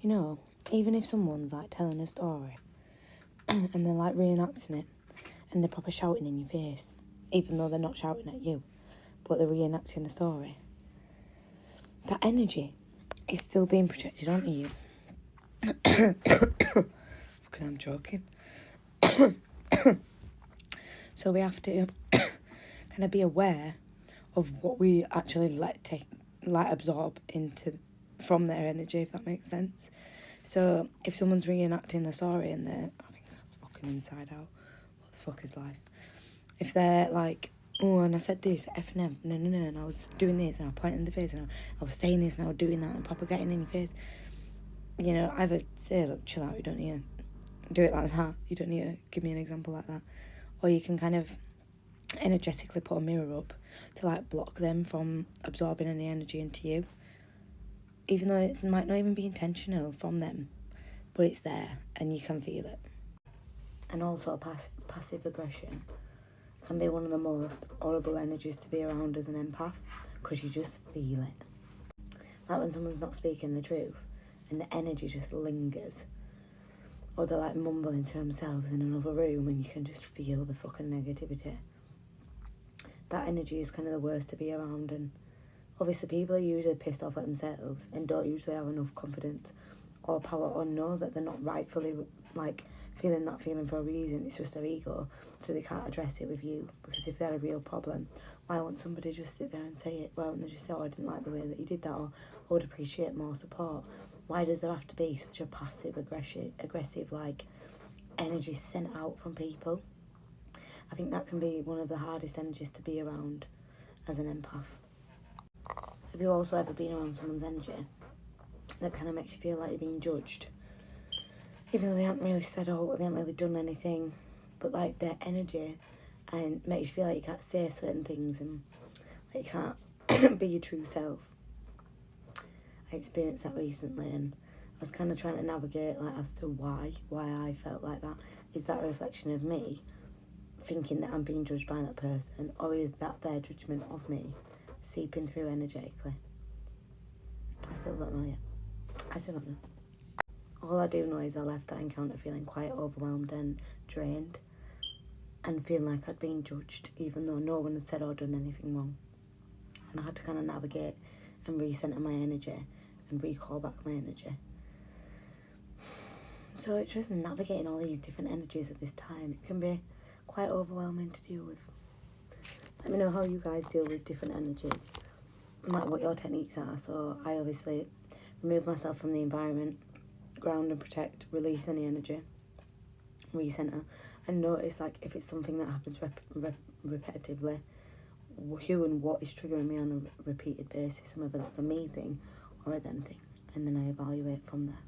You know, even if someone's like telling a story and they're like reenacting it and they're proper shouting in your face, even though they're not shouting at you, but they're reenacting the story, that energy is still being projected onto you. Fucking, I'm joking. So we have to kind of be aware of what we actually absorb into from their energy, if that makes sense. So if someone's reenacting the story and I think that's fucking Inside Out. What the fuck is life? If they're like, oh, and I said this, F&M, no, and I was doing this, and I was pointing in the face, and I was saying this, and I was doing that, and proper getting in your face. You know, either say, look, chill out, you don't need to do it like that. You don't need to give me an example like that. Or you can kind of energetically put a mirror up to like block them from absorbing any energy into you. Even though it might not even be intentional from them, but it's there and you can feel it. And also passive aggression can be one of the most horrible energies to be around as an empath, because you just feel it. Like when someone's not speaking the truth and the energy just lingers, or they're like mumbling to themselves in another room and you can just feel the fucking negativity. That energy is kind of the worst to be around, and obviously people are usually pissed off at themselves and don't usually have enough confidence or power, or know that they're not rightfully like feeling that feeling for a reason. It's just their ego, so they can't address it with you, because if they had a real problem, why won't somebody just sit there and say it? Why wouldn't they just say, oh, I didn't like the way that you did that, or I would appreciate more support? Why does there have to be such a passive aggressive like energy sent out from people? I think that can be one of the hardest energies to be around as an empath. Have you also ever been around someone's energy that kind of makes you feel like you're being judged? Even though they haven't really said or they haven't really done anything, but like their energy and makes you feel like you can't say certain things and like you can't be your true self. I experienced that recently, and I was kind of trying to navigate like as to why I felt like that. Is that a reflection of me thinking that I'm being judged by that person, or is that their judgment of me seeping through energetically? I still don't know yet. I still don't know. All I do know is I left that encounter feeling quite overwhelmed and drained, and feeling like I'd been judged even though no one had said or done anything wrong. And I had to kind of navigate and recenter my energy and recall back my energy. So it's just navigating all these different energies at this time. It can be quite overwhelming to deal with. Let me know how you guys deal with different energies and like what your techniques are. So I obviously remove myself from the environment, ground and protect, release any energy, recenter, and notice like if it's something that happens repetitively, who and what is triggering me on a repeated basis, and whether that's a me thing or a them thing, and then I evaluate from there.